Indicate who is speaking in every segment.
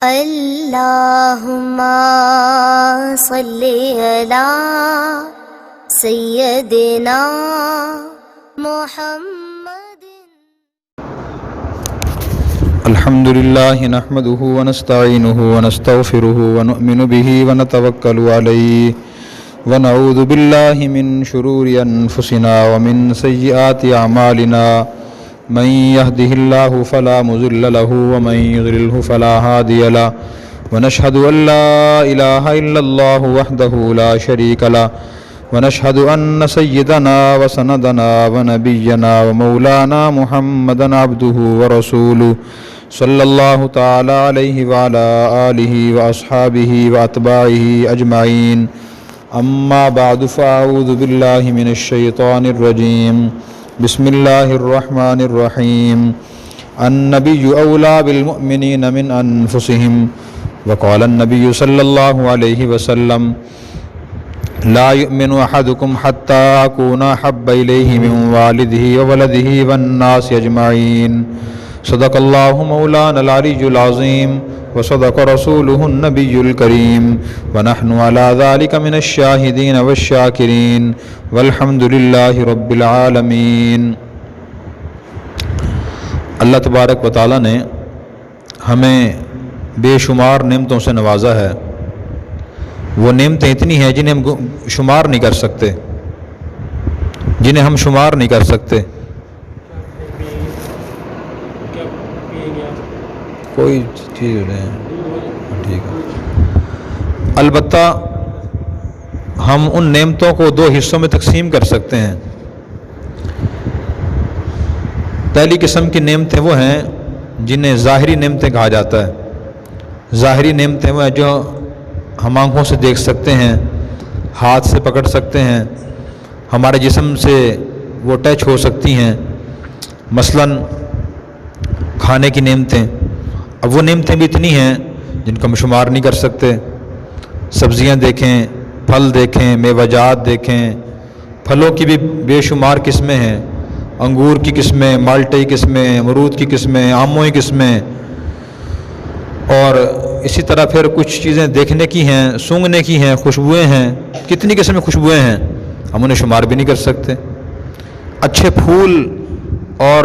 Speaker 1: اللہم صلی علی سیدنا محمد.
Speaker 2: الحمد للہ نحمده ونستعینه ونستغفره ونؤمن به ونتوکل علیہ ونعوذ باللہ من شرور انفسنا ومن سیئات اعمالنا من يهده الله فلا مضل له ومن يضلل فلا هادي له ونشهد ان لا اله الا الله وحده لا شريك له ونشهد ان سيدنا وسندنا ونبينا ومولانا محمدا عبده ورسوله صلى الله تعالى عليه وعلى آله وأصحابه وأتباعه أجمعين. أما بعد فأعوذ بالله من الشيطان الرجيم. بسم الله الرحمن الرحيم. النبي أولى بالمؤمنين من أنفسهم وقال النبي صلى الله عليه وسلم لا يؤمن أحدكم حتى أكون أحب إليه من والده وولده والناس أجمعين. صدق الله مولانا العلي العظيم وصدق رسوله النبي الكريم ونحن على ذلك من الشاهدين والشاكرين والحمد لله رب العالمين. اللہ تبارک و تعالیٰ نے ہمیں بے شمار نعمتوں سے نوازا ہے. وہ نعمتیں اتنی ہیں جنہیں ہم شمار نہیں کر سکتے، جنہیں ہم شمار نہیں کر سکتے. کوئی چیز ہو رہے ہیں ٹھیک ہے. البتہ ہم ان نعمتوں کو دو حصوں میں تقسیم کر سکتے ہیں. پہلی قسم کی نعمتیں وہ ہیں جنہیں ظاہری نعمتیں کہا جاتا ہے. ظاہری نعمتیں وہ ہیں جو ہم آنکھوں سے دیکھ سکتے ہیں، ہاتھ سے پکڑ سکتے ہیں، ہمارے جسم سے وہ ٹچ ہو سکتی ہیں. مثلاً کھانے کی نعمتیں. اب وہ نعمتیں بھی اتنی ہیں جن کا ہم شمار نہیں کر سکتے. سبزیاں دیکھیں، پھل دیکھیں، میوہ جات دیکھیں. پھلوں کی بھی بے شمار قسمیں ہیں. انگور کی قسمیں، مالٹے کی قسمیں، امرود کی قسمیں، آموں کی قسمیں. اور اسی طرح پھر کچھ چیزیں دیکھنے کی ہیں، سونگھنے کی ہیں، خوشبوئیں ہیں. کتنی قسم کی خوشبوئیں ہیں ہم انہیں شمار بھی نہیں کر سکتے. اچھے پھول اور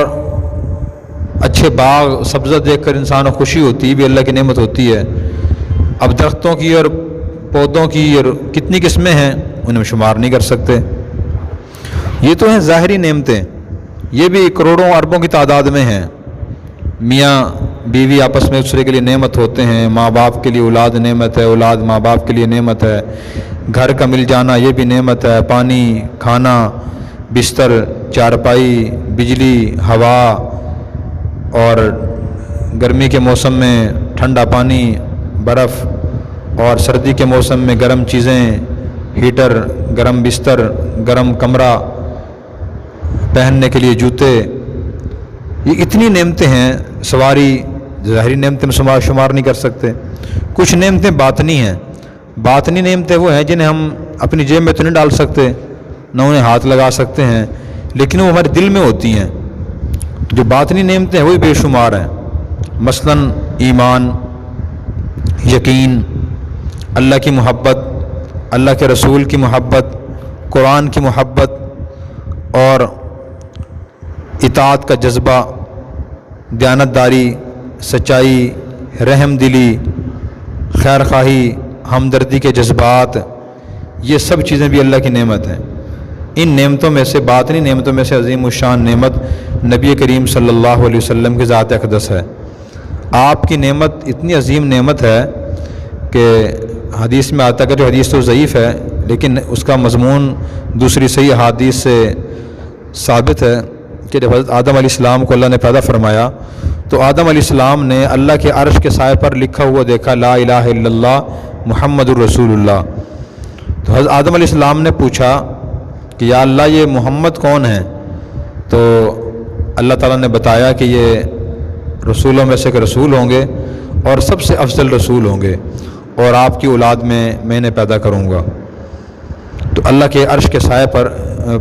Speaker 2: اچھے باغ سبزہ دیکھ کر انسان کو خوشی ہوتی ہے، بھی اللہ کی نعمت ہوتی ہے. اب درختوں کی اور پودوں کی اور کتنی قسمیں ہیں انہیں ہم شمار نہیں کر سکتے. یہ تو ہیں ظاہری نعمتیں، یہ بھی کروڑوں اربوں کی تعداد میں ہیں. میاں بیوی آپس میں ایک دوسرے کے لیے نعمت ہوتے ہیں. ماں باپ کے لیے اولاد نعمت ہے، اولاد ماں باپ کے لیے نعمت ہے. گھر کا مل جانا یہ بھی نعمت ہے. پانی، کھانا، بستر، چارپائی، بجلی، ہوا، اور گرمی کے موسم میں ٹھنڈا پانی، برف، اور سردی کے موسم میں گرم چیزیں، ہیٹر، گرم بستر، گرم کمرہ، پہننے کے لیے جوتے. یہ اتنی نعمتیں ہیں. سواری، ظاہری نعمتیں شمار نہیں کر سکتے. کچھ نعمتیں باطنی ہیں. باطنی نعمتیں وہ ہیں جنہیں ہم اپنی جیب میں تو نہیں ڈال سکتے، نہ انہیں ہاتھ لگا سکتے ہیں، لیکن وہ ہمارے دل میں ہوتی ہیں. جو باطنی نعمتیں ہیں وہی بے شمار ہیں. مثلاً ایمان، یقین، اللہ کی محبت، اللہ کے رسول کی محبت، قرآن کی محبت، اور اطاعت کا جذبہ، دیانتداری، سچائی، رحم دلی، خیر خواہی، ہمدردی کے جذبات. یہ سب چیزیں بھی اللہ کی نعمت ہیں. ان نعمتوں میں سے، باطنی نعمتوں میں سے عظیم الشان نعمت نبی کریم صلی اللہ علیہ وسلم کی ذات اقدس ہے. آپ کی نعمت اتنی عظیم نعمت ہے کہ حدیث میں آتا ہے، کہ جو حدیث تو ضعیف ہے لیکن اس کا مضمون دوسری صحیح احادیث سے ثابت ہے، کہ جب حضرت آدم علیہ السلام کو اللہ نے پیدا فرمایا تو آدم علیہ السلام نے اللہ کے عرش کے سائے پر لکھا ہوا دیکھا، لا الہ الا اللہ محمد الرسول اللہ. تو حضرت آدم علیہ السلام نے پوچھا کہ یا اللہ یہ محمد کون ہیں؟ تو اللہ تعالیٰ نے بتایا کہ یہ رسولوں میں سے ایک رسول ہوں گے اور سب سے افضل رسول ہوں گے، اور آپ کی اولاد میں انہیں پیدا کروں گا. تو اللہ کے عرش کے سائے پر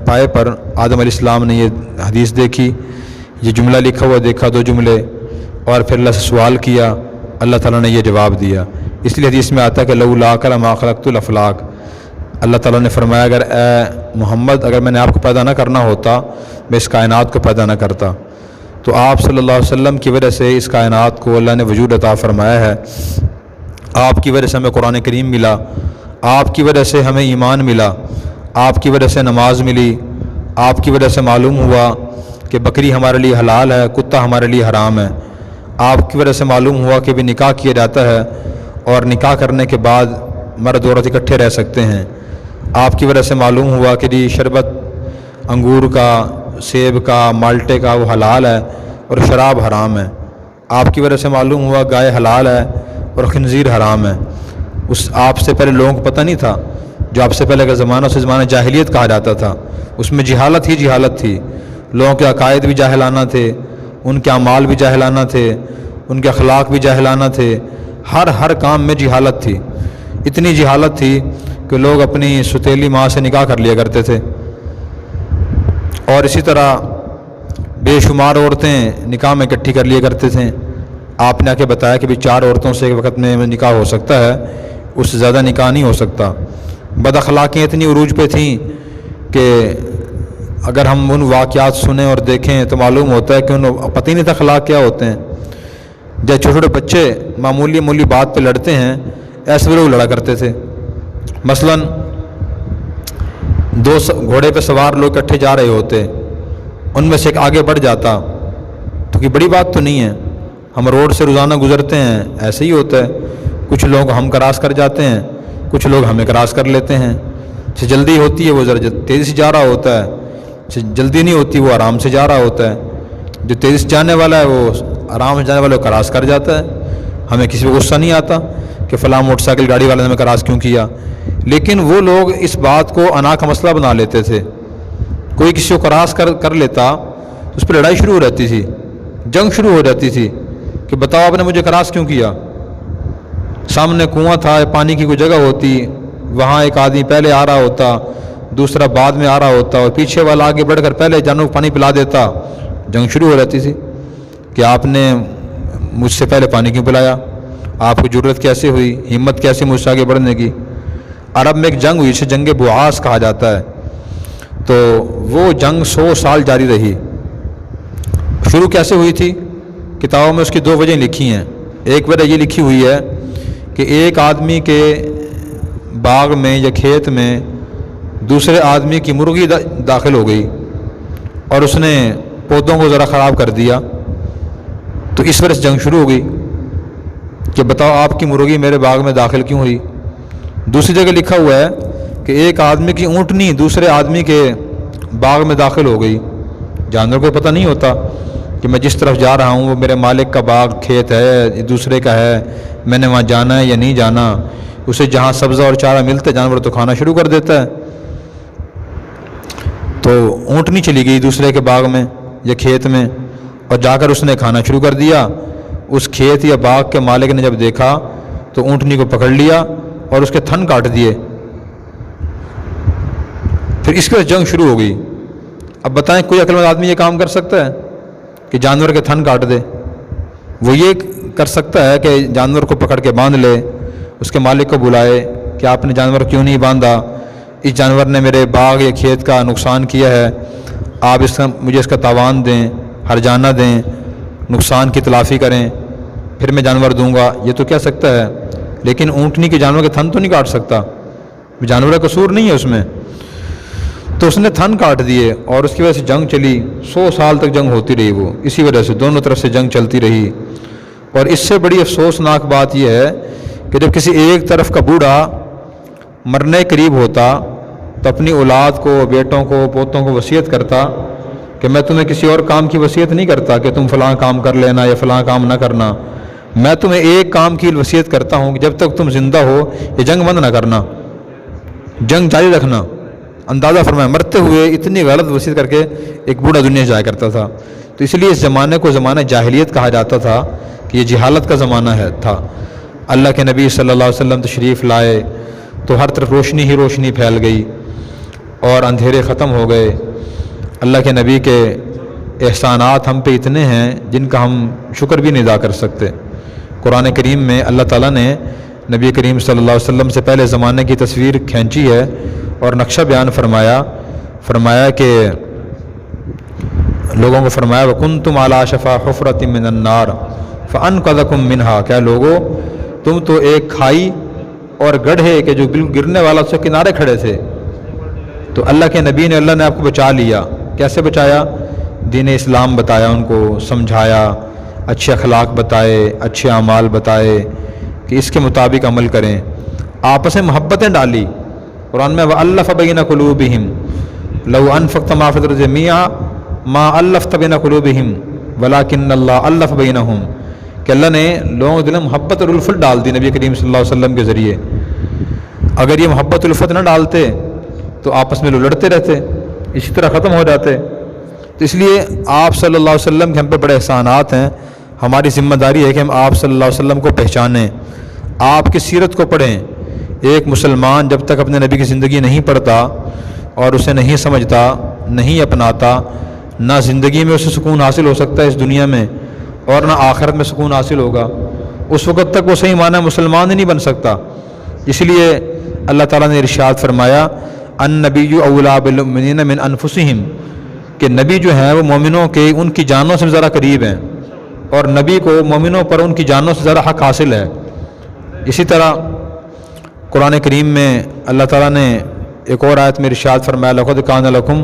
Speaker 2: پائے پر آدم علیہ السلام نے یہ حدیث دیکھی، یہ جملہ لکھا ہوا دیکھا، دو جملے، اور پھر اللہ سے سوال کیا اللہ تعالیٰ نے یہ جواب دیا. اس لیے حدیث میں آتا ہے کہ لولاک لما خلقت الافلاک. اللہ تعالیٰ نے فرمایا اگر اے محمد اگر میں نے آپ کو پیدا نہ کرنا ہوتا میں اس کائنات کو پیدا نہ کرتا. تو آپ صلی اللہ علیہ وسلم کی وجہ سے اس کائنات کو اللہ نے وجود عطا فرمایا ہے. آپ کی وجہ سے ہمیں قرآن کریم ملا, آپ کی وجہ سے ہمیں ایمان ملا, آپ کی وجہ سے نماز ملی, آپ کی وجہ سے معلوم ہوا کہ بکری ہمارے لیے حلال ہے, کتا ہمارے لیے حرام ہے. آپ کی وجہ سے معلوم ہوا کہ بھی نکاح کیا جاتا ہے اور نکاح کرنے کے بعد مرد عورت اکٹھے رہ سکتے ہیں. آپ کی وجہ سے معلوم ہوا کہ جی شربت انگور کا, سیب کا, مالٹے کا وہ حلال ہے اور شراب حرام ہے. آپ کی وجہ سے معلوم ہوا گائے حلال ہے اور خنزیر حرام ہے. اس آپ سے پہلے لوگوں کو پتہ نہیں تھا. جو آپ سے پہلے کا زمانہ اس زمانہ جاہلیت کہا جاتا تھا, اس میں جہالت ہی جہالت تھی. لوگوں کے عقائد بھی جاہلانہ تھے, ان کے اعمال بھی جاہلانہ تھے, ان کے اخلاق بھی جاہلانہ تھے, ہر کام میں جہالت تھی. اتنی جہالت تھی کہ لوگ اپنی ستیلی ماں سے نکاح کر لیا کرتے تھے. اور اسی طرح بے شمار عورتیں نکاح میں اکٹھی کر لیا کرتے تھے. آپ نے آ کے بتایا کہ بھی 4 عورتوں سے ایک وقت میں نکاح ہو سکتا ہے, اس سے زیادہ نکاح نہیں ہو سکتا. بد اخلاقیاں اتنی عروج پہ تھیں کہ اگر ہم ان واقعات سنیں اور دیکھیں تو معلوم ہوتا ہے کہ ان پتہ ہی نہیں تھا اخلاق کیا ہوتے ہیں. جب چھوٹے چھوٹے بچے معمولی بات پہ لڑتے ہیں ایسے لوگ لڑا کرتے تھے. مثلاً 2 گھوڑے پہ سوار لوگ اکٹھے جا رہے ہوتے, ان میں سے ایک آگے بڑھ جاتا تو کوئی بڑی بات تو نہیں ہے. ہم روڈ سے روزانہ گزرتے ہیں, ایسے ہی ہوتا ہے. کچھ لوگ ہم کراس کر جاتے ہیں, کچھ لوگ ہمیں کراس کر لیتے ہیں. جسے جلدی ہوتی ہے وہ ذرا تیزی سے جا رہا ہوتا ہے, جسے جلدی نہیں ہوتی وہ آرام سے جا رہا ہوتا ہے. جو تیزی سے جانے والا ہے وہ آرام سے جانے والا کراس کر جاتا ہے. ہمیں کسی کو غصہ نہیں آتا کہ فلاں موٹر سائیکل گاڑی والے نے ہمیں کراس کیوں کیا. لیکن وہ لوگ اس بات کو انا کا مسئلہ بنا لیتے تھے. کوئی کسی کو کراس کر لیتا تو اس پہ لڑائی شروع ہو جاتی تھی, جنگ شروع ہو جاتی تھی کہ بتاؤ آپ نے مجھے کراس کیوں کیا. سامنے کنواں تھا, پانی کی کوئی جگہ ہوتی, وہاں ایک آدمی پہلے آ رہا ہوتا, دوسرا بعد میں آ رہا ہوتا اور پیچھے والا آگے بڑھ کر پہلے جانور کو پانی پلا دیتا. جنگ شروع ہو جاتی تھی کہ آپ نے مجھ سے پہلے پانی کیوں پلایا, آپ کو ضرورت کیسے ہوئی, ہمت کیسے مجھ سے آگے بڑھنے کی. عرب میں ایک جنگ ہوئی جسے جنگ بعاث کہا جاتا ہے. تو وہ جنگ 100 سال جاری رہی. شروع کیسے ہوئی تھی؟ کتابوں میں اس کی 2 وجہیں لکھی ہیں. ایک وجہ یہ لکھی ہوئی ہے کہ ایک آدمی کے باغ میں یا کھیت میں دوسرے آدمی کی مرغی داخل ہو گئی اور اس نے پودوں کو ذرا خراب کر دیا, تو اس وجہ سے جنگ شروع ہو گئی کہ بتاؤ آپ کی مرغی میرے باغ میں داخل کیوں ہوئی. دوسری جگہ لکھا ہوا ہے کہ ایک آدمی کی اونٹنی دوسرے آدمی کے باغ میں داخل ہو گئی. جانور کو پتہ نہیں ہوتا کہ میں جس طرف جا رہا ہوں وہ میرے مالک کا باغ کھیت ہے, دوسرے کا ہے, میں نے وہاں جانا ہے یا نہیں جانا. اسے جہاں سبزہ اور چارہ ملتا ہے جانور تو کھانا شروع کر دیتا ہے. تو اونٹنی چلی گئی دوسرے کے باغ میں یا کھیت میں اور جا کر اس نے کھانا شروع کر دیا. اس کھیت یا باغ کے مالک نے جب دیکھا تو اونٹنی کو پکڑ لیا اور اس کے تھن کاٹ دیے. پھر اس کے جنگ شروع ہو گئی. اب بتائیں کوئی عقل مند آدمی یہ کام کر سکتا ہے کہ جانور کے تھن کاٹ دے؟ وہ یہ کر سکتا ہے کہ جانور کو پکڑ کے باندھ لے, اس کے مالک کو بلائے کہ آپ نے جانور کیوں نہیں باندھا, اس جانور نے میرے باغ یا کھیت کا نقصان کیا ہے, آپ مجھے اس کا تاوان دیں, ہرجانہ دیں, نقصان کی تلافی کریں, پھر میں جانور دوں گا. یہ تو کہہ سکتا ہے, لیکن اونٹنی کے جانور کے تھن تو نہیں کاٹ سکتا. جانور کا قصور نہیں ہے اس میں. تو اس نے تھن کاٹ دیے اور اس کی وجہ سے جنگ چلی. 100 سال تک جنگ ہوتی رہی. وہ اسی وجہ سے دونوں طرف سے جنگ چلتی رہی. اور اس سے بڑی افسوسناک بات یہ ہے کہ جب کسی ایک طرف کا بوڑھا مرنے قریب ہوتا تو اپنی اولاد کو, بیٹوں کو, پوتوں کو وصیت کرتا کہ میں تمہیں کسی اور کام کی وصیت نہیں کرتا کہ تم فلاں کام کر لینا یا فلاں کام نہ کرنا. میں تمہیں ایک کام کی وصیت کرتا ہوں کہ جب تک تم زندہ ہو یہ جنگ بند نہ کرنا, جنگ جاری رکھنا. اندازہ فرمائیں, مرتے ہوئے اتنی غلط وصیت کر کے ایک بوڑھا دنیا سے جایا کرتا تھا. تو اس لیے اس زمانے کو زمانہ جاہلیت کہا جاتا تھا کہ یہ جہالت کا زمانہ تھا. اللہ کے نبی صلی اللہ علیہ وسلم تشریف لائے تو ہر طرف روشنی ہی روشنی پھیل گئی اور اندھیرے ختم ہو گئے. اللہ کے نبی کے احسانات ہم پہ اتنے ہیں جن کا ہم شکر بھی نہیں ادا کر سکتے. قرآن کریم میں اللہ تعالیٰ نے نبی کریم صلی اللہ علیہ وسلم سے پہلے زمانے کی تصویر کھینچی ہے اور نقشہ بیان فرمایا کہ لوگوں کو فرمایا وَكُنْتُمْ عَلَىٰ شَفَا حُفْرَةٍ مِّنَ النَّارِ فَأَنْقَذَكُم مِّنْهَا، کیا لوگوں تم تو ایک کھائی اور گڑھے کہ جو بالکل گرنے والا اس کے کنارے کھڑے تھے، تو اللہ کے نبی نے اللہ نے آپ کو بچا لیا۔ کیسے بچایا؟ دین اسلام بتایا، ان کو سمجھایا، اچھے اخلاق بتائے، اچھے اعمال بتائے کہ اس کے مطابق عمل کریں، آپس میں محبتیں ڈالی۔ قرآن میں وَأَلَّفَ بَيْنَ قُلُوبِهِمْ لَوْ أَنفَقْتَ مَا فِي الْأَرْضِ جَمِيعًا مَا أَلَّفْتَ بَيْنَ قُلُوبِهِمْ وَلَكِنَّ اللَّهَ أَلَّفَ بَيْنَهُمْ، کہ اللہ نے لوگوں کے دل میں محبت اور الفت ڈال دی نبی کریم صلی اللہ علیہ وسلم کے ذریعے۔ اگر یہ محبت الفت نہ ڈالتے تو آپس میں لڑتے رہتے، اسی طرح ختم ہو جاتے۔ تو اس لیے آپ صلی اللہ علیہ وسلم کے ہم پہ بڑے احسانات ہیں، ہماری ذمہ داری ہے کہ ہم آپ صلی اللہ علیہ وسلم کو پہچانیں، آپ کی سیرت کو پڑھیں۔ ایک مسلمان جب تک اپنے نبی کی زندگی نہیں پڑھتا اور اسے نہیں سمجھتا، نہیں اپناتا، نہ زندگی میں اسے سکون حاصل ہو سکتا ہے اس دنیا میں، اور نہ آخرت میں سکون حاصل ہوگا۔ اس وقت تک وہ صحیح معنی مسلمان ہی نہیں بن سکتا۔ اس لیے اللہ تعالیٰ نے ارشاد فرمایا النبی اولیٰ بالمؤمنین من انفسہم، کہ نبی جو ہیں وہ مومنوں کے ان کی جانوں سے زیادہ قریب ہیں، اور نبی کو مومنوں پر ان کی جانوں سے زیادہ حق حاصل ہے۔ اسی طرح قرآن کریم میں اللہ تعالیٰ نے ایک اور آیت میں ارشاد فرمایا لقد کان لکم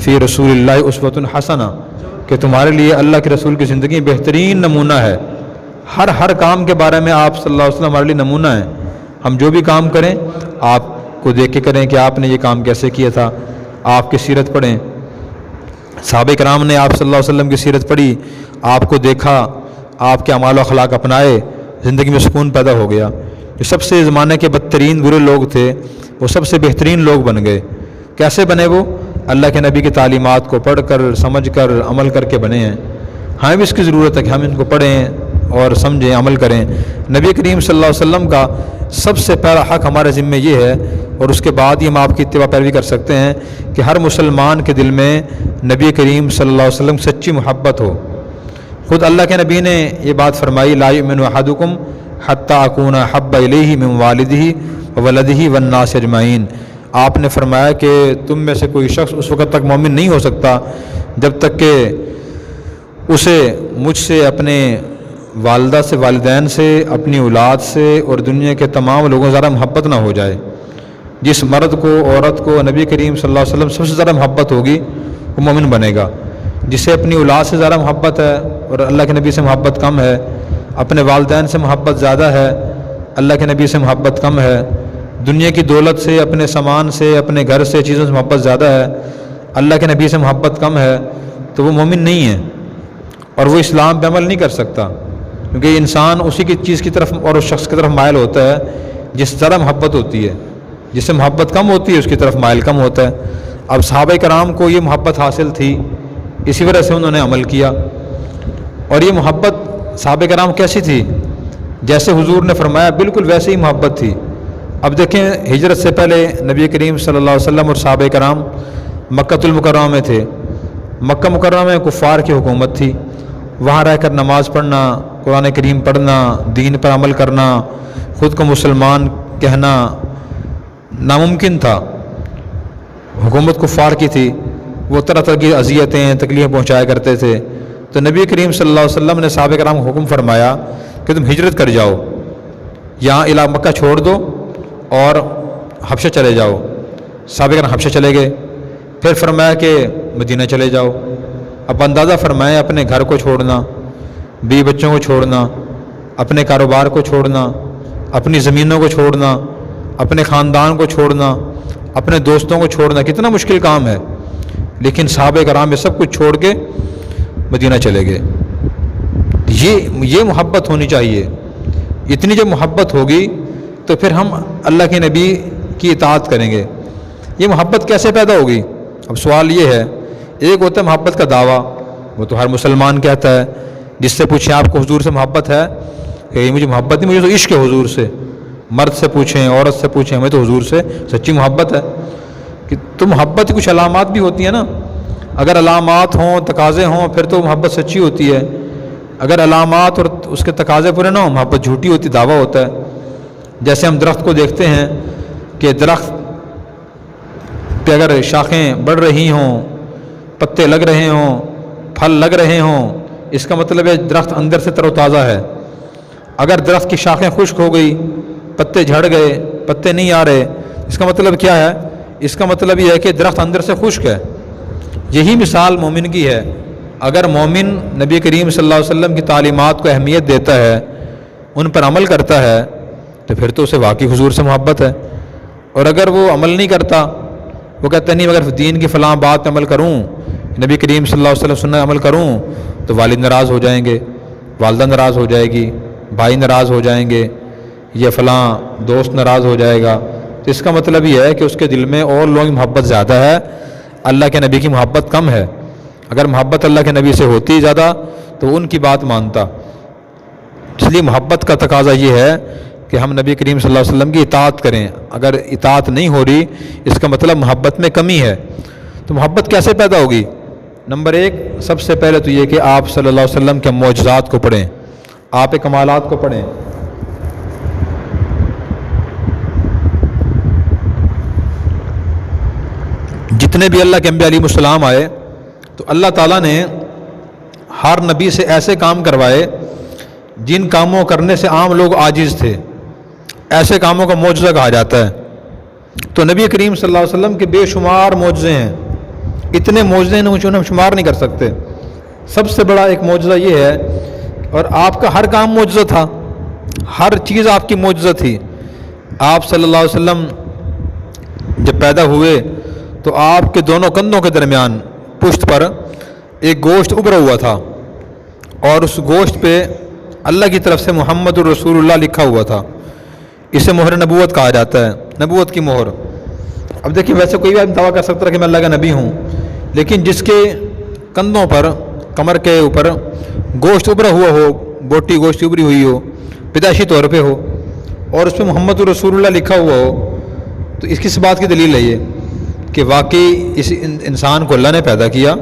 Speaker 2: فی رسول اللہ اسوۃ حسنہ، کہ تمہارے لیے اللہ کے رسول کی زندگی بہترین نمونہ ہے۔ ہر کام کے بارے میں آپ صلی اللہ علیہ وسلم ہمارے لیے نمونہ ہیں۔ ہم جو بھی کام کریں آپ کو دیکھ کے کریں کہ آپ نے یہ کام کیسے کیا تھا، آپ کی سیرت پڑھیں۔ صحابہ کرام نے آپ صلی اللہ علیہ وسلم کی سیرت پڑھی، آپ کو دیکھا، آپ کے اعمال و اخلاق اپنائے، زندگی میں سکون پیدا ہو گیا۔ جو سب سے زمانے کے بدترین برے لوگ تھے وہ سب سے بہترین لوگ بن گئے۔ کیسے بنے وہ؟ اللہ کے نبی کی تعلیمات کو پڑھ کر، سمجھ کر، عمل کر کے بنے ہیں۔ ہمیں بھی اس کی ضرورت ہے کہ ہم ان کو پڑھیں اور سمجھیں، عمل کریں۔ نبی کریم صلی اللہ علیہ وسلم کا سب سے پہلا حق ہمارے ذمہ یہ ہے، اور اس کے بعد ہی ہم آپ کی اتباع پیروی کر سکتے ہیں، کہ ہر مسلمان کے دل میں نبی کریم صلی اللہ علیہ وسلم سچی محبت ہو۔ خود اللہ کے نبی نے یہ بات فرمائی لا یؤمن احدکم حتی اکون احب الیہ من والدہ وولدہ والناس اجمعین۔ آپ نے فرمایا کہ تم میں سے کوئی شخص اس وقت تک مومن نہیں ہو سکتا جب تک کہ اسے مجھ سے، اپنے والدہ سے، والدین سے، اپنی اولاد سے اور دنیا کے تمام لوگوں سے زیادہ محبت نہ ہو جائے۔ جس مرد کو، عورت کو نبی کریم صلی اللہ علیہ وسلم سب سے زیادہ محبت ہوگی وہ مومن بنے گا۔ جسے اپنی اولاد سے زیادہ محبت ہے اور اللہ کے نبی سے محبت کم ہے، اپنے والدین سے محبت زیادہ ہے، اللہ کے نبی سے محبت کم ہے، دنیا کی دولت سے، اپنے سامان سے، اپنے گھر سے، چیزوں سے محبت زیادہ ہے، اللہ کے نبی سے محبت کم ہے، تو وہ مومن نہیں ہے اور وہ اسلام پہ عمل نہیں کر سکتا، کیونکہ انسان اسی کی چیز کی طرف اور اس شخص کی طرف مائل ہوتا ہے جس سے زیادہ محبت ہوتی ہے۔ جس سے محبت کم ہوتی ہے اس کی طرف مائل کم ہوتا ہے۔ اب صحابہ کرام کو یہ محبت حاصل تھی، اسی وجہ سے انہوں نے عمل کیا۔ اور یہ محبت صحابہ کرام کیسی تھی؟ جیسے حضور نے فرمایا بالکل ویسے ہی محبت تھی۔ اب دیکھیں ہجرت سے پہلے نبی کریم صلی اللہ علیہ وسلم اور صحابہ کرام مکہ المکرمہ میں تھے۔ مکہ مکرمہ میں کفار کی حکومت تھی، وہاں رہ کر نماز پڑھنا، قرآن کریم پڑھنا، دین پر عمل کرنا، خود کو مسلمان کہنا ناممکن تھا۔ حکومت کفار کی تھی، وہ طرح طرح کی اذیتیں، تکلیفیں پہنچایا کرتے تھے۔ تو نبی کریم صلی اللہ علیہ وسلم نے صحابہ کرام کو حکم فرمایا کہ تم ہجرت کر جاؤ، یہاں مکہ چھوڑ دو اور حبشہ چلے جاؤ۔ صحابہ کرام حبشہ چلے گئے، پھر فرمایا کہ مدینہ چلے جاؤ۔ اب اندازہ فرمائیں اپنے گھر کو چھوڑنا، بیوی بچوں کو چھوڑنا، اپنے کاروبار کو چھوڑنا، اپنی زمینوں کو چھوڑنا، اپنے خاندان کو چھوڑنا، اپنے دوستوں کو چھوڑنا، کتنا مشکل کام ہے۔ لیکن صحابہ کرام یہ سب کچھ چھوڑ کے مدینہ چلے گئے۔ یہ محبت ہونی چاہیے۔ اتنی جب محبت ہوگی تو پھر ہم اللہ کے نبی کی اطاعت کریں گے۔ یہ محبت کیسے پیدا ہوگی؟ اب سوال یہ ہے، ایک ہوتا ہے محبت کا دعویٰ، وہ تو ہر مسلمان کہتا ہے، جس سے پوچھیں آپ کو حضور سے محبت ہے کہ مجھے محبت نہیں، مجھے تو عشق ہے حضور سے۔ مرد سے پوچھیں، عورت سے پوچھیں، ہمیں تو حضور سے سچی محبت ہے۔ کہ تو محبت کی کچھ علامات بھی ہوتی ہیں نا، اگر علامات ہوں، تقاضے ہوں، پھر تو محبت سچی ہوتی ہے۔ اگر علامات اور اس کے تقاضے پورے نہ ہوں محبت جھوٹی ہوتی، دعویٰ ہوتا ہے۔ جیسے ہم درخت کو دیکھتے ہیں کہ درخت پہ اگر شاخیں بڑھ رہی ہوں، پتے لگ رہے ہوں، پھل لگ رہے ہوں، اس کا مطلب ہے درخت اندر سے تر و تازہ ہے۔ اگر درخت کی شاخیں خشک ہو گئی، پتے جھڑ گئے، پتے نہیں آ رہے، اس کا مطلب کیا ہے؟ اس کا مطلب یہ ہے کہ درخت اندر سے خشک ہے۔ یہی مثال مومن کی ہے۔ اگر مومن نبی کریم صلی اللہ علیہ وسلم کی تعلیمات کو اہمیت دیتا ہے، ان پر عمل کرتا ہے، تو پھر تو اسے واقعی حضور سے محبت ہے۔ اور اگر وہ عمل نہیں کرتا، وہ کہتا نہیں اگر دین کی فلاں بات پہ عمل کروں، نبی کریم صلی اللہ علیہ وسلم سنت عمل کروں تو والد ناراض ہو جائیں گے، والدہ ناراض ہو جائے گی، بھائی ناراض ہو جائیں گے، یہ فلاں دوست ناراض ہو جائے گا، تو اس کا مطلب یہ ہے کہ اس کے دل میں اور لوگوں کی محبت زیادہ ہے، اللہ کے نبی کی محبت کم ہے۔ اگر محبت اللہ کے نبی سے ہوتی زیادہ تو ان کی بات مانتا۔ اس لیے محبت کا تقاضا یہ ہے کہ ہم نبی کریم صلی اللہ علیہ وسلم کی اطاعت کریں۔ اگر اطاعت نہیں ہو رہی، اس کا مطلب محبت میں کمی ہے۔ تو محبت کیسے پیدا ہوگی؟ نمبر ایک، سب سے پہلے تو یہ کہ آپ صلی اللہ علیہ وسلم کے معجزات کو پڑھیں، آپ کے کمالات کو پڑھیں۔ جتنے بھی اللہ کے انبیاء علیہ السلام آئے تو اللہ تعالیٰ نے ہر نبی سے ایسے کام کروائے جن کاموں کرنے سے عام لوگ عاجز تھے، ایسے کاموں کا معجزہ کہا جاتا ہے۔ تو نبی کریم صلی اللہ علیہ وسلم کے بے شمار معجزے ہیں، اتنے معجزے ہیں انہیں ہم شمار نہیں کر سکتے۔ سب سے بڑا ایک معجزہ یہ ہے، اور آپ کا ہر کام معجزہ تھا، ہر چیز آپ کی معجزہ تھی۔ آپ صلی اللہ علیہ وسلم جب پیدا ہوئے تو آپ کے دونوں کندھوں کے درمیان پشت پر ایک گوشت ابھرا ہوا تھا، اور اس گوشت پہ اللہ کی طرف سے محمد الرسول اللہ لکھا ہوا تھا۔ اسے مہر نبوت کہا جاتا ہے، نبوت کی مہر۔ اب دیکھیں، ویسے کوئی بھی دعویٰ کر سکتا ہے کہ میں اللہ کا نبی ہوں، لیکن جس کے کندھوں پر، کمر کے اوپر گوشت ابھرا ہوا ہو، بوٹی گوشت ابھری ہوئی ہو، پیدائشی طور پہ ہو، اور اس پہ محمد الرسول اللہ لکھا ہوا ہو، تو اس کس بات کی دلیل ہے یہ کہ واقعی اس انسان کو اللہ نے پیدا کیا،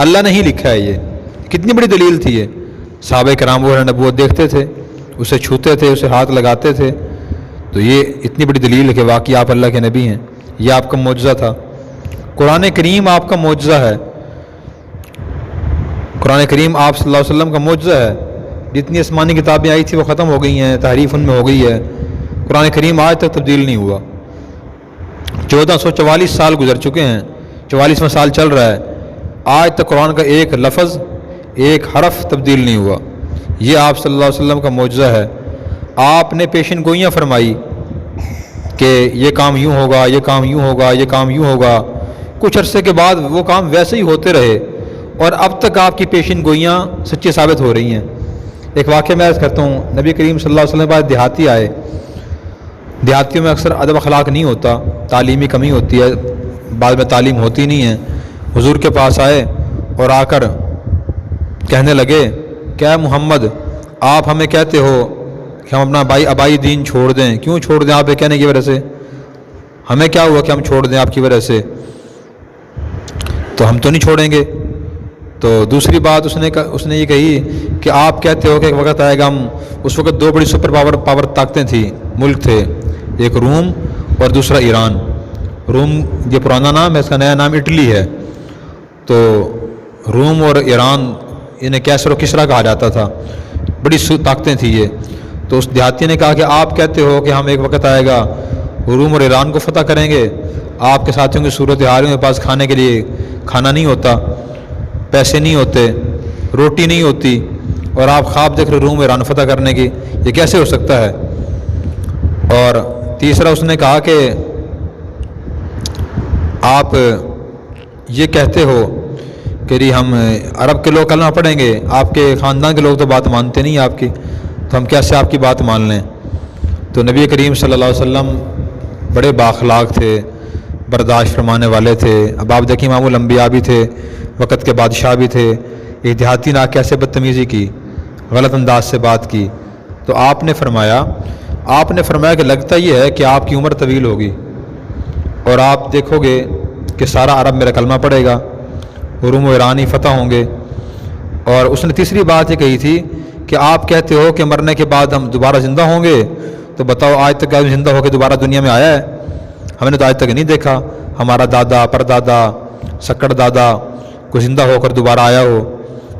Speaker 2: اللہ نے ہی لکھا ہے۔ یہ کتنی بڑی دلیل تھی یہ۔ صحابہ کرام وہ نبوت دیکھتے تھے، اسے چھوتے تھے، اسے ہاتھ لگاتے تھے، تو یہ اتنی بڑی دلیل ہے کہ واقعی آپ اللہ کے نبی ہیں۔ یہ آپ کا معجزہ تھا۔ قرآن کریم آپ کا معجزہ ہے، قرآن کریم آپ صلی اللہ علیہ وسلم کا معجزہ ہے۔ جتنی آسمانی کتابیں آئی تھی وہ ختم ہو گئی ہیں، تحریف ان میں ہو گئی ہے، قرآن کریم آج تک تبدیل نہیں ہوا۔ 1444 سال گزر چکے ہیں، 44واں سال چل رہا ہے، آج تک قرآن کا ایک لفظ، ایک حرف تبدیل نہیں ہوا۔ یہ آپ صلی اللہ علیہ وسلم کا معجزہ ہے۔ آپ نے پیشن گوئیاں فرمائی کہ یہ کام یوں ہوگا، یہ کام یوں ہوگا، یہ کام یوں ہوگا۔ کچھ عرصے کے بعد وہ کام ویسے ہی ہوتے رہے، اور اب تک آپ کی پیشن گوئیاں سچی ثابت ہو رہی ہیں۔ ایک واقعہ میں عرض کرتا ہوں، نبی کریم صلی اللہ علیہ وسلم کے بعد دیہاتی آئے۔ دیہاتیوں میں اکثر ادب اخلاق نہیں ہوتا، تعلیمی کمی ہوتی ہے، بعد میں تعلیم ہوتی نہیں ہے۔ حضور کے پاس آئے اور آ کر کہنے لگے، کیا محمد آپ ہمیں کہتے ہو کہ ہم اپنا آبائی دین چھوڑ دیں؟ کیوں چھوڑ دیں آپ یہ کہنے کی وجہ سے؟ ہمیں کیا ہوا کہ ہم چھوڑ دیں آپ کی وجہ سے؟ تو ہم تو نہیں چھوڑیں گے۔ تو دوسری بات اس نے یہ کہی کہ آپ کہتے ہو کہ ایک وقت آئے گا ہم، اس وقت دو بڑی سپر پاور طاقتیں تھیں، ملک تھے، ایک روم اور دوسرا ایران۔ روم یہ پرانا نام ہے، اس کا نیا نام اٹلی ہے۔ تو روم اور ایران انہیں کیسر و کسرا کہا جاتا تھا، بڑی طاقتیں تھیں یہ۔ تو اس دیہاتی نے کہا کہ آپ کہتے ہو کہ ہم ایک وقت آئے گا روم اور ایران کو فتح کریں گے، آپ کے ساتھیوں کی صورت حال کے پاس کھانے کے لیے کھانا نہیں ہوتا، پیسے نہیں ہوتے، روٹی نہیں ہوتی، اور آپ خواب دیکھ رہے روم ایران فتح کرنے کی، یہ کیسے ہو سکتا ہے؟ اور تیسرا اس نے کہا کہ آپ یہ کہتے ہو کہ ہم عرب کے لوگ کلمہ پڑھیں گے، آپ کے خاندان کے لوگ تو بات مانتے نہیں آپ کی، تو ہم کیسے آپ کی بات مان لیں؟ تو نبی کریم صلی اللہ علیہ وسلم بڑے بااخلاق تھے، برداشت فرمانے والے تھے۔ اب آپ دیکھیں امام الانبیاء بھی تھے، وقت کے بادشاہ بھی تھے، ایک دیہاتی نے کیسے بدتمیزی کی، غلط انداز سے بات کی۔ تو آپ نے فرمایا کہ لگتا یہ ہے کہ آپ کی عمر طویل ہوگی، اور آپ دیکھو گے کہ سارا عرب میرا کلمہ پڑھے گا، روم و ایرانی فتح ہوں گے۔ اور اس نے تیسری بات یہ کہی تھی کہ آپ کہتے ہو کہ مرنے کے بعد ہم دوبارہ زندہ ہوں گے، تو بتاؤ آج تک آدمی زندہ ہو کے دوبارہ دنیا میں آیا ہے؟ ہم نے تو آج تک نہیں دیکھا ہمارا دادا پردادا سکڑ دادا کوئی زندہ ہو کر دوبارہ آیا ہو،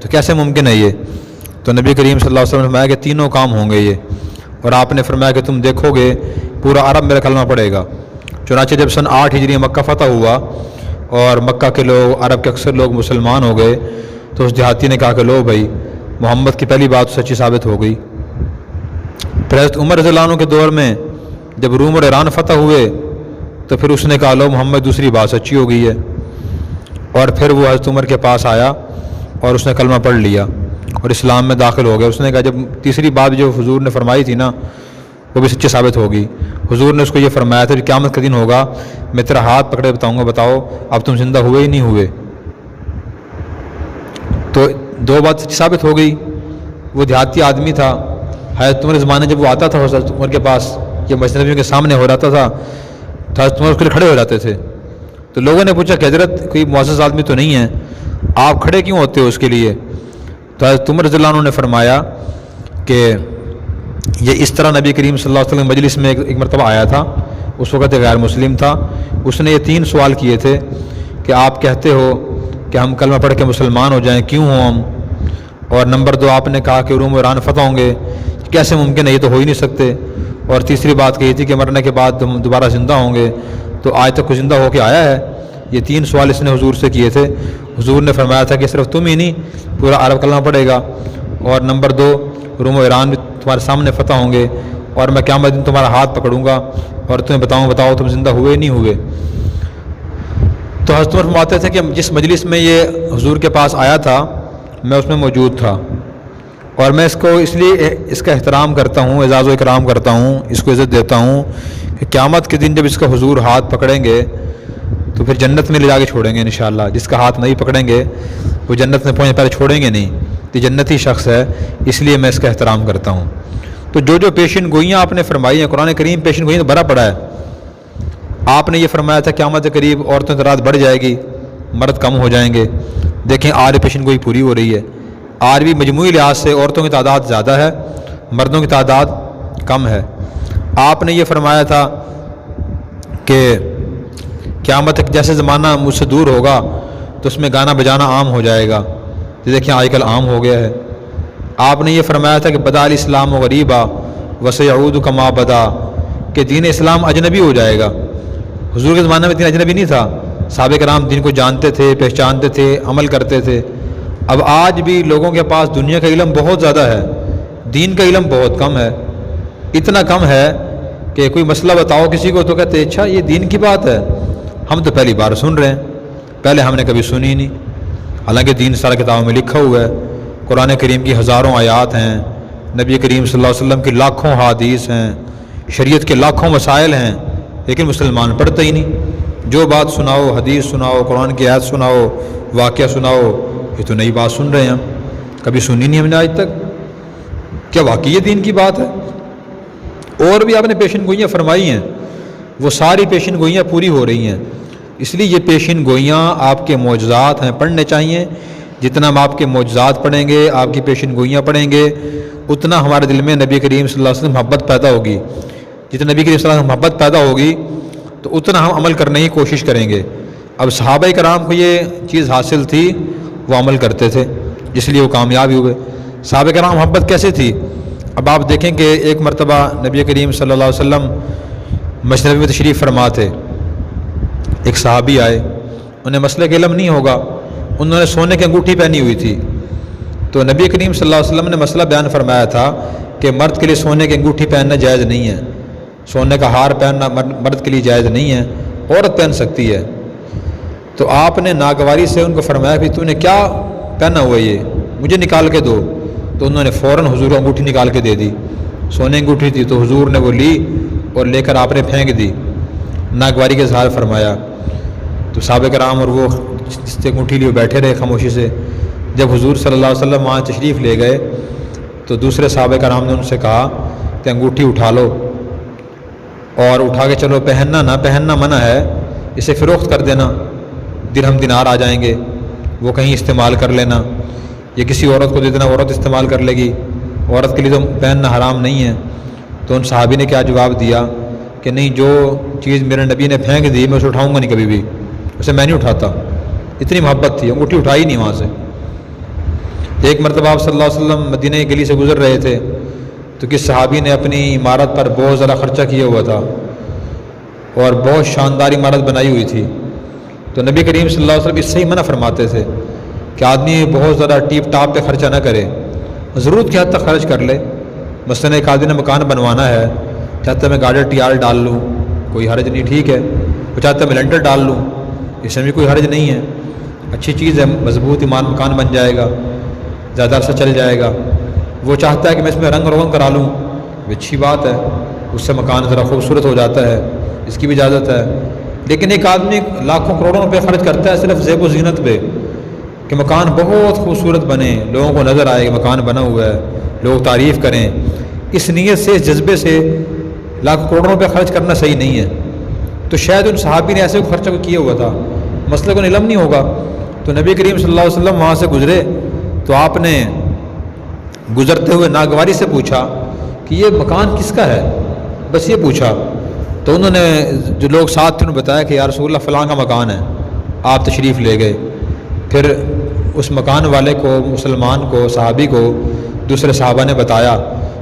Speaker 2: تو کیسے ممکن ہے یہ؟ تو نبی کریم صلی اللہ علیہ وسلم نے فرمایا کہ تینوں کام ہوں گے یہ، اور آپ نے فرمایا کہ تم دیکھو گے پورا عرب میرا کلمہ پڑے گا۔ چنانچہ جب سن 8 ہجری مکہ فتح ہوا اور مکہ کے لوگ عرب کے اکثر لوگ مسلمان ہو گئے، تو اس دیہاتی نے کہا کہ لو بھائی محمد کی پہلی بات سچی ثابت ہو گئی۔ پھر حضرت عمر رضی اللہ عنہ کے دور میں جب روم اور ایران فتح ہوئے تو پھر اس نے کہا لو محمد دوسری بات سچی ہو گئی ہے، اور پھر وہ حضرت عمر کے پاس آیا اور اس نے کلمہ پڑھ لیا اور اسلام میں داخل ہو گیا۔ اس نے کہا جب تیسری بات جو حضور نے فرمائی تھی نا وہ بھی سچی ثابت ہوگی۔ حضور نے اس کو یہ فرمایا تھا کہ قیامت کا دن ہوگا میں تیرا ہاتھ پکڑے بتاؤں گا، بتاؤ اب تم زندہ ہوئے ہی نہیں ہوئے؟ تو دو بات سچی ثابت ہو گئی۔ وہ دیہاتی آدمی تھا، حضرت عمر زمانے جب وہ آتا تھا حضرت عمر کے پاس، یہ مسجد نبی کے سامنے ہو رہتا تھا تو حضرت عمر اس کے لیے کھڑے ہو جاتے تھے۔ تو لوگوں نے پوچھا کہ حضرت کوئی معزز آدمی تو نہیں ہے، آپ کھڑے کیوں ہوتے ہو اس کے لیے؟ تو حضرت عمر رضی اللہ عنہ نے فرمایا کہ یہ اس طرح نبی کریم صلی اللہ علیہ وسلم مجلس میں ایک مرتبہ آیا تھا، اس وقت غیر مسلم تھا، اس نے یہ 3 سوال کیے تھے کہ آپ کہتے ہو کہ ہم کلمہ پڑھ کے مسلمان ہو جائیں، کیوں ہوں ہم؟ اور نمبر 2 آپ نے کہا کہ روم و ایران فتح ہوں گے، کیسے ممکن ہے، یہ تو ہو ہی نہیں سکتے۔ اور تیسری بات کہی تھی کہ مرنے کے بعد ہم دوبارہ زندہ ہوں گے، تو آج تک کوئی زندہ ہو کے آیا ہے؟ یہ 3 سوال اس نے حضور سے کیے تھے۔ حضور نے فرمایا تھا کہ صرف تم ہی نہیں پورا عرب کلمہ پڑے گا، اور نمبر 2 روم و ایران بھی تمہارے سامنے فتح ہوں گے، اور میں قیامت دن تمہارا ہاتھ پکڑوں گا اور تمہیں بتاؤ تم زندہ ہوئے نہیں ہوئے؟ تو حضرت عمر فرماتے تھے کہ جس مجلس میں یہ حضور کے پاس آیا تھا میں اس میں موجود تھا، اور میں اس کو اس لیے اس کا احترام کرتا ہوں، اعزاز و اکرام کرتا ہوں، اس کو عزت دیتا ہوں کہ قیامت کے دن جب اس کا حضور ہاتھ پکڑیں گے تو پھر جنت میں لے جا کے چھوڑیں گے انشاءاللہ۔ جس کا ہاتھ نہیں پکڑیں گے وہ جنت میں پہنچنے پہلے چھوڑیں گے نہیں، تو جنتی شخص ہے، اس لیے میں اس کا احترام کرتا ہوں۔ تو جو پیشن گوئیاں آپ نے فرمائی ہیں، قرآن کریم پیشن گوئیاں تو بھرا پڑا ہے۔ آپ نے یہ فرمایا تھا قیامت قریب عورتوں کی تعداد بڑھ جائے گی، مرد کم ہو جائیں گے۔ دیکھیں آج پیشن گوئی پوری ہو رہی ہے، آج بھی مجموعی لحاظ سے عورتوں کی تعداد زیادہ ہے، مردوں کی تعداد کم ہے۔ آپ نے یہ فرمایا تھا کہ قیامت جیسے زمانہ مجھ سے دور ہوگا تو اس میں گانا بجانا عام ہو جائے گا، یہ دیکھیں آج کل عام ہو گیا ہے۔ آپ نے یہ فرمایا تھا کہ بدا الاسلام غریبا وسیعود کما بدا، کہ دین اسلام اجنبی ہو جائے گا۔ حضور کے زمانے میں دین اجنبی نہیں تھا، صحابہ کرام دین کو جانتے تھے، پہچانتے تھے، عمل کرتے تھے۔ اب آج بھی لوگوں کے پاس دنیا کا علم بہت زیادہ ہے، دین کا علم بہت کم ہے، اتنا کم ہے کہ کوئی مسئلہ بتاؤ کسی کو تو کہتے اچھا یہ دین کی بات ہے، ہم تو پہلی بار سن رہے ہیں، پہلے ہم نے کبھی سنی ہی نہیں۔ حالانکہ دین سارا کتابوں میں لکھا ہوا ہے، قرآن کریم کی ہزاروں آیات ہیں، نبی کریم صلی اللہ علیہ وسلم کی لاکھوں حدیث ہیں، شریعت کے لاکھوں مسائل ہیں، لیکن مسلمان پڑھتا ہی نہیں۔ جو بات سناؤ، حدیث سناؤ، قرآن کی آیت سناؤ، واقعہ سناؤ، یہ تو نئی بات سن رہے ہیں ہم، کبھی سنی نہیں ہم نے آج تک، کیا واقعی یہ دین کی بات ہے؟ اور بھی آپ نے پیشن گوئیاں فرمائی ہیں، وہ ساری پیشن گوئیاں پوری ہو رہی ہیں۔ اس لیے یہ پیشن گوئیاں آپ کے معجزات ہیں، پڑھنے چاہیے۔ جتنا ہم آپ کے معجزات پڑھیں گے، آپ کی پیشن گوئیاں پڑھیں گے، اتنا ہمارے دل میں نبی کریم صلی اللہ علیہ وسلم محبت پیدا ہوگی۔ جتنا نبی کریم صلی اللہ علیہ وسلم محبت پیدا ہوگی تو اتنا ہم عمل کرنے کی کوشش کریں گے۔ اب صحابہ کرام کو یہ چیز حاصل تھی، وہ عمل کرتے تھے، اس لیے وہ کامیاب ہوئے۔ صحابہ کرام محبت کیسے تھی؟ اب آپ دیکھیں کہ ایک مرتبہ نبی کریم صلی اللہ علیہ وسلم مسجد نبوی میں تشریف فرما تھے، ایک صحابی آئے، انہیں مسئلے کا علم نہیں ہوگا، انہوں نے سونے کی انگوٹھی پہنی ہوئی تھی، تو نبی کریم صلی اللہ علیہ وسلم نے مسئلہ بیان فرمایا تھا کہ مرد کے لیے سونے کی انگوٹھی پہننا جائز نہیں ہے، سونے کا ہار پہننا مرد کے لیے جائز نہیں ہے، عورت پہن سکتی ہے۔ تو آپ نے ناگواری سے ان کو فرمایا کہ تو نے کیا پہنا ہوا یہ، مجھے نکال کے دو۔ تو انہوں نے فوراً حضور کو انگوٹھی نکال کے دے دی، سونے کی انگوٹھی تھی، تو حضور نے وہ لی اور لے کر آپ نے پھینک دی، ناگواری کا اظہار فرمایا۔ تو صحابہ کرام اور وہ جس سے انگوٹھی لیے بیٹھے رہے خاموشی سے۔ جب حضور صلی اللہ علیہ وسلم وہاں تشریف لے گئے تو دوسرے صحابہ کرام نے ان سے کہا کہ انگوٹھی اٹھا لو اور اٹھا کے چلو، پہننا منع ہے، اسے فروخت کر دینا، درہم دینار آ جائیں گے، وہ کہیں استعمال کر لینا۔ یہ کسی عورت کو دے دینا، عورت استعمال کر لے گی، عورت کے لیے تو پہننا حرام نہیں ہے۔ تو ان صحابی نے کیا جواب دیا کہ نہیں، جو چیز میرے نبی نے پھینک دی میں اسے اٹھاؤں گا نہیں کبھی بھی، اسے میں نہیں اٹھاتا۔ اتنی محبت تھی، انگوٹھی اٹھائی نہیں وہاں سے۔ ایک مرتبہ آپ صلی اللہ علیہ وسلم مدینہ کی گلی سے گزر رہے تھے تو کس صحابی نے اپنی عمارت پر بہت زیادہ خرچہ کیا ہوا تھا اور بہت شاندار عمارت بنائی ہوئی تھی، تو نبی کریم صلی اللہ علیہ وسلم اس سے ہی منع فرماتے تھے کہ آدمی بہت زیادہ ٹیپ ٹاپ پہ خرچہ نہ کرے، ضرورت کی حد تک خرچ کر لے۔ مثلاً ایک آدمی نے مکان بنوانا ہے، چاہتا ہے میں گارڈر ٹیال ڈال لوں، کوئی حرج نہیں، ٹھیک ہے۔ وہ چاہتا ہے میں لینٹر ڈال لوں، اس میں بھی کوئی حرج نہیں ہے، اچھی چیز ہے، مضبوط مکان بن جائے گا، زیادہ عرصہ چل جائے گا۔ وہ چاہتا ہے کہ میں اس میں رنگ روغن کرا لوں، وہ اچھی بات ہے، اس سے مکان ذرا خوبصورت ہو جاتا ہے، اس کی بھی اجازت ہے۔ لیکن ایک آدمی لاکھوں کروڑوں روپے خرچ کرتا ہے صرف زیب و زینت پہ کہ مکان بہت خوبصورت بنے، لوگوں کو نظر آئے کہ مکان بنا ہوا ہے، لوگ تعریف کریں، اس نیت سے، اس جذبے سے لاکھوں کروڑوں روپے خرچ کرنا صحیح نہیں ہے۔ تو شاید ان صحابی نے ایسے خرچہ کو کیا ہوا تھا، مسئلے کو علم نہیں ہوگا۔ تو نبی کریم صلی اللہ علیہ وسلم وہاں سے گزرے تو آپ نے گزرتے ہوئے ناگواری سے پوچھا کہ یہ مکان کس کا ہے، بس یہ پوچھا۔ تو انہوں نے، جو لوگ ساتھ تھے، انہوں نے بتایا کہ یا رسول اللہ فلاں کا مکان ہے۔ آپ تشریف لے گئے، پھر اس مکان والے کو، مسلمان کو، صحابی کو دوسرے صحابہ نے بتایا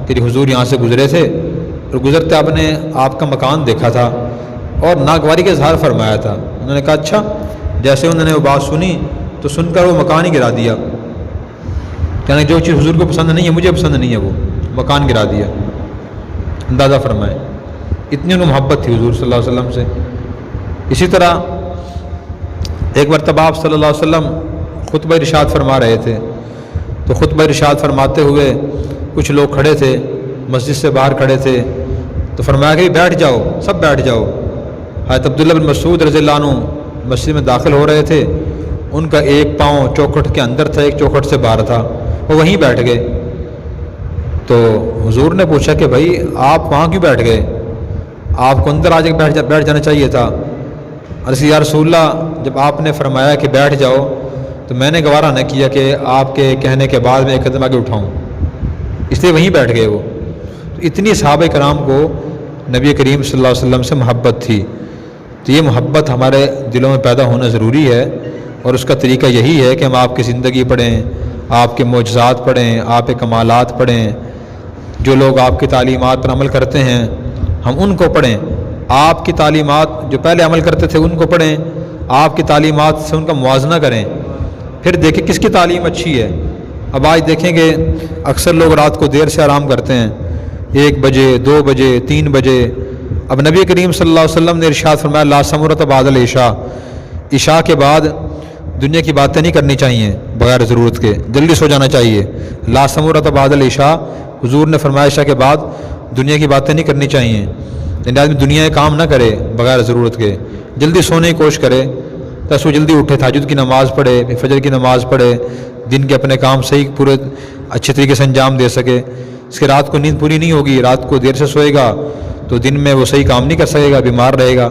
Speaker 2: کہ حضور یہاں سے گزرے تھے اور گزرتے آپ نے آپ کا مکان دیکھا تھا اور ناگواری کا اظہار فرمایا تھا۔ انہوں نے کہا اچھا۔ جیسے انہوں نے وہ بات سنی تو سن کر وہ مکان ہی گرا دیا، یعنی جو چیز حضور کو پسند نہیں ہے مجھے پسند نہیں ہے، وہ مکان گرا دیا۔ اندازہ فرمائے اتنی انہیں محبت تھی حضور صلی اللہ علیہ وسلم سے۔ اسی طرح ایک مرتبہ آپ صلی اللہ علیہ وسلم خطبہ ارشاد فرما رہے تھے، تو خطبہ ارشاد فرماتے ہوئے کچھ لوگ کھڑے تھے، مسجد سے باہر کھڑے تھے، تو فرمایا کہ بیٹھ جاؤ، سب بیٹھ جاؤ۔ حضرت عبداللہ بن مسعود رضی اللہ عنہ مسجد میں داخل ہو رہے تھے، ان کا ایک پاؤں چوکھٹ کے اندر تھا، ایک چوکھٹ سے باہر تھا، وہ وہیں بیٹھ گئے۔ تو حضور نے پوچھا کہ بھائی آپ وہاں کیوں بیٹھ گئے، آپ کو اندر آ کے بیٹھ جانا چاہیے تھا۔ عرض یا رسول اللہ، جب آپ نے فرمایا کہ بیٹھ جاؤ تو میں نے گوارہ نہ کیا کہ آپ کے کہنے کے بعد میں ایک قدم آگے اٹھاؤں، اس لیے وہیں بیٹھ گئے وہ۔ تو اتنی صحابہ کرام کو نبی کریم صلی اللہ علیہ وسلم سے محبت تھی۔ تو یہ محبت ہمارے دلوں میں پیدا ہونا ضروری ہے، اور اس کا طریقہ یہی ہے کہ ہم آپ کی زندگی پڑھیں، آپ کے معجزات پڑھیں، آپ کے کمالات پڑھیں، جو لوگ آپ کی تعلیمات پر عمل کرتے ہیں ہم ان کو پڑھیں، آپ کی تعلیمات جو پہلے عمل کرتے تھے ان کو پڑھیں، آپ کی تعلیمات سے ان کا موازنہ کریں، پھر دیکھیں کس کی تعلیم اچھی ہے۔ اب آج دیکھیں گے اکثر لوگ رات کو دیر سے آرام کرتے ہیں، 1 بجے 2 بجے 3 بجے۔ اب نبی کریم صلی اللہ علیہ وسلم نے ارشاد فرمایا لا سمرۃ بعد العشاء، عشاء کے بعد دنیا کی باتیں نہیں کرنی چاہیے بغیر ضرورت کے، جلدی سو جانا چاہیے۔ لا سمرۃ بعد العشاء، حضور نے فرمایا عشاء کے بعد دنیا کی باتیں نہیں کرنی چاہیے، یعنی آدمی دنیا کے کام نہ کرے بغیر ضرورت کے، جلدی سونے کی کوشش کرے تاکہ وہ جلدی اٹھے، تہجد کی نماز پڑھے، فجر کی نماز پڑھے، دن کے اپنے کام صحیح پورے اچھے طریقے سے انجام دے سکے۔ اس کے رات کو نیند پوری نہیں ہوگی، رات کو دیر سے سوئے گا تو دن میں وہ صحیح کام نہیں کر سکے گا، بیمار رہے گا۔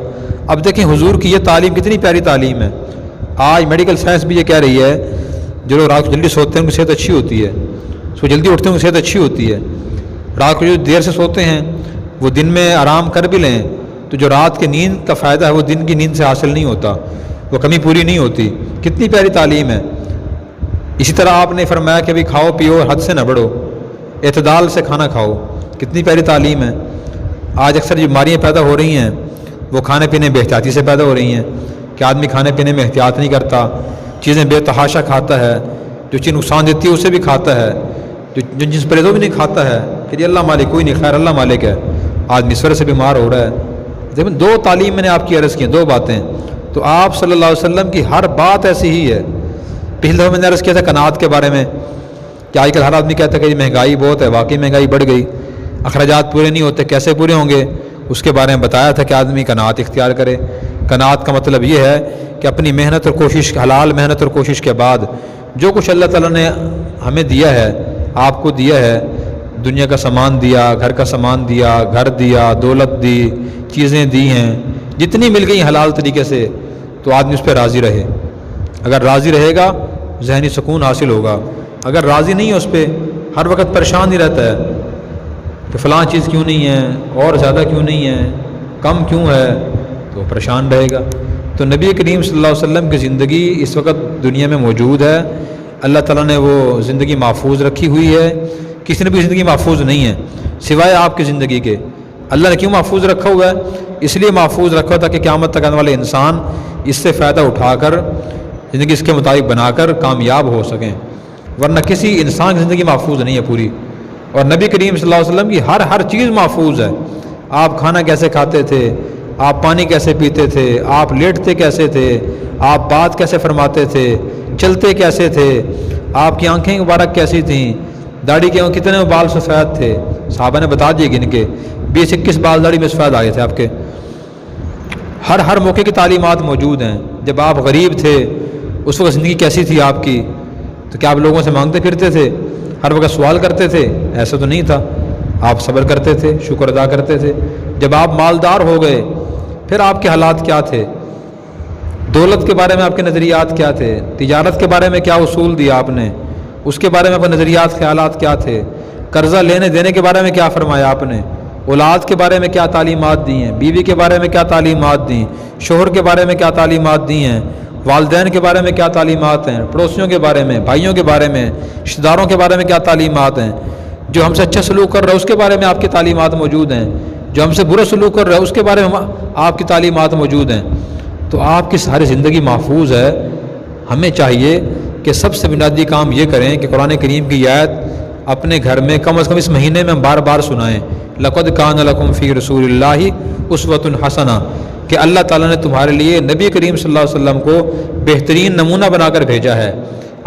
Speaker 2: اب دیکھیں حضور کی یہ تعلیم کتنی پیاری تعلیم ہے۔ آج میڈیکل سائنس بھی یہ کہہ رہی ہے جو لوگ رات کو جلدی سوتے ہیں ان کی صحت اچھی ہوتی ہے، سو جلدی اٹھتے ہیں ان کی صحت اچھی ہوتی ہے۔ رات کو جو دیر سے سوتے ہیں وہ دن میں آرام کر بھی لیں تو جو رات کی نیند کا فائدہ ہے وہ دن کی نیند سے حاصل نہیں ہوتا، وہ کمی پوری نہیں ہوتی۔ کتنی پیاری تعلیم ہے۔ اسی طرح آپ نے فرمایا کہ بھی کھاؤ پیو حد سے نہ بڑھو، اعتدال سے کھانا کھاؤ، کتنی پیاری تعلیم ہے۔ آج اکثر جو بیماریاں پیدا ہو رہی ہیں وہ کھانے پینے بے احتیاطی سے پیدا ہو رہی ہیں کہ آدمی کھانے پینے میں احتیاط نہیں کرتا، چیزیں بے تحاشا کھاتا ہے، جو چیز نقصان دیتی ہے اسے بھی کھاتا ہے، جو جس پرہیزوں بھی نہیں کھاتا ہے کہ جی اللہ مالک، کوئی نہیں، خیر اللہ مالک ہے، آدمی اس وجہ سے بیمار ہو رہا ہے۔ دیکھیں 2 تعلیم میں نے آپ کی عرض کی، 2 باتیں، تو آپ صلی اللہ علیہ وسلم کی ہر بات ایسی ہی ہے۔ پچھلے دفعہ میں نے عرض کیا تھا قناعت کے بارے میں کہ آج کل ہر آدمی کہتا ہے کہ مہنگائی بہت ہے، واقعی مہنگائی بڑھ گئی، اخراجات پورے نہیں ہوتے، کیسے پورے ہوں گے، اس کے بارے میں بتایا تھا کہ آدمی قناعت اختیار کرے۔ قناعت کا مطلب یہ ہے کہ اپنی محنت اور کوشش، حلال محنت اور کوشش کے بعد جو کچھ اللہ تعالیٰ نے ہمیں دیا ہے، آپ کو دیا ہے، دنیا کا سامان دیا، گھر کا سامان دیا، گھر دیا، دولت دی، چیزیں دی ہیں، جتنی مل گئی حلال طریقے سے، تو آدمی اس پہ راضی رہے۔ اگر راضی رہے گا ذہنی سکون حاصل ہوگا، اگر راضی نہیں ہے اس پہ، ہر وقت پریشان ہی رہتا ہے کہ فلاں چیز کیوں نہیں ہے، اور زیادہ کیوں نہیں ہے، کم کیوں ہے، تو پریشان رہے گا۔ تو نبی کریم صلی اللہ علیہ وسلم کی زندگی اس وقت دنیا میں موجود ہے، اللہ تعالیٰ نے وہ زندگی محفوظ رکھی ہوئی ہے، کسی نے بھی زندگی محفوظ نہیں ہے سوائے آپ کی زندگی کے۔ اللہ نے کیوں محفوظ رکھا ہوا ہے؟ اس لیے محفوظ رکھا تھا کہ قیامت تک آنے والے انسان اس سے فائدہ اٹھا کر زندگی اس کے مطابق بنا کر کامیاب ہو سکیں، ورنہ کسی انسان کی زندگی محفوظ نہیں ہے پوری۔ اور نبی کریم صلی اللہ علیہ وسلم کی ہر چیز محفوظ ہے۔ آپ کھانا کیسے کھاتے تھے، آپ پانی کیسے پیتے تھے، آپ لیٹتے کیسے تھے، آپ بات کیسے فرماتے تھے، چلتے کیسے تھے، آپ کی آنکھیں مبارک کیسی تھیں، داڑھی کے کتنے بال سفید تھے، صحابہ نے بتا دیے گن کے 20-21 بال داڑھی میں سفید آئے تھے آپ کے۔ ہر موقع کی تعلیمات موجود ہیں۔ جب آپ غریب تھے اس وقت زندگی کیسی تھی آپ کی، تو کیا آپ لوگوں سے مانگتے پھرتے تھے، ہر وقت سوال کرتے تھے؟ ایسا تو نہیں تھا، آپ صبر کرتے تھے، شکر ادا کرتے تھے۔ جب آپ مالدار ہو گئے پھر آپ کے حالات کیا تھے، دولت کے بارے میں آپ کے نظریات کیا تھے، تجارت کے بارے میں کیا اصول دیا آپ نے، اس کے بارے میں آپ کے نظریات خیالات کیا تھے، قرضہ لینے دینے کے بارے میں کیا فرمایا آپ نے، اولاد کے بارے میں کیا تعلیمات دی ہیں، بیوی کے بارے میں کیا تعلیمات دیں، شوہر کے بارے میں کیا تعلیمات دی ہیں، والدین کے بارے میں کیا تعلیمات ہیں، پڑوسیوں کے بارے میں، بھائیوں کے بارے میں، رشتہ داروں کے بارے میں کیا تعلیمات ہیں، جو ہم سے اچھا سلوک کر رہا ہے اس کے بارے میں آپ کی تعلیمات موجود ہیں، جو ہم سے برا سلوک کر رہا ہے اس کے بارے میں آپ کی تعلیمات موجود ہیں۔ تو آپ کی ساری زندگی محفوظ ہے۔ ہمیں چاہیے کہ سب سے بنیادی کام یہ کریں کہ قرآن کریم کی آیت اپنے گھر میں کم از کم اس مہینے میں ہم بار بار سنائیں، لقد کان لکم فی رسول اللہ اسوۃ حسنہ، کہ اللہ تعالیٰ نے تمہارے لیے نبی کریم صلی اللہ علیہ وسلم کو بہترین نمونہ بنا کر بھیجا ہے۔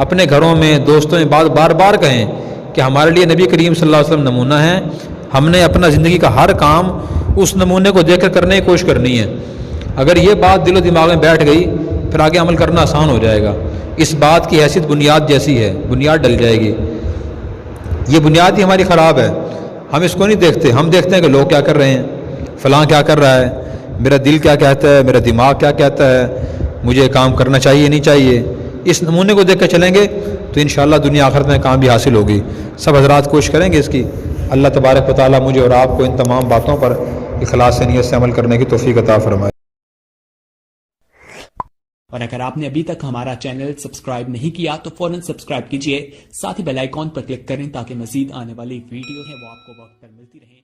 Speaker 2: اپنے گھروں میں، دوستوں میں بار بار کہیں کہ ہمارے لیے نبی کریم صلی اللہ علیہ وسلم نمونہ ہیں، ہم نے اپنا زندگی کا ہر کام اس نمونے کو دیکھ کر کرنے کی کوشش کرنی ہے۔ اگر یہ بات دل و دماغ میں بیٹھ گئی پھر آگے عمل کرنا آسان ہو جائے گا۔ اس بات کی حیثیت بنیاد جیسی ہے، بنیاد ڈل جائے گی۔ یہ بنیاد ہی ہماری خراب ہے، ہم اس کو نہیں دیکھتے، ہم دیکھتے ہیں کہ لوگ کیا کر رہے ہیں، فلاں کیا کر رہا ہے، میرا دل کیا کہتا ہے، میرا دماغ کیا کہتا ہے، مجھے کام کرنا چاہیے نہیں چاہیے۔ اس نمونے کو دیکھ کر چلیں گے تو انشاءاللہ دنیا آخرت میں کام بھی حاصل ہوگی۔ سب حضرات کوشش کریں گے اس کی۔ اللہ تبارک و تعالیٰ مجھے اور آپ کو ان تمام باتوں پر اخلاص سے نیت سے عمل کرنے کی توفیق عطا فرمائے۔
Speaker 3: اور اگر آپ نے ابھی تک ہمارا چینل سبسکرائب نہیں کیا تو فوراً سبسکرائب کیجئے، ساتھ ہی بیل آئیکن پر کلک کریں تاکہ مزید آنے والی ویڈیو ہے وہ آپ کو وقت پر ملتی رہیں۔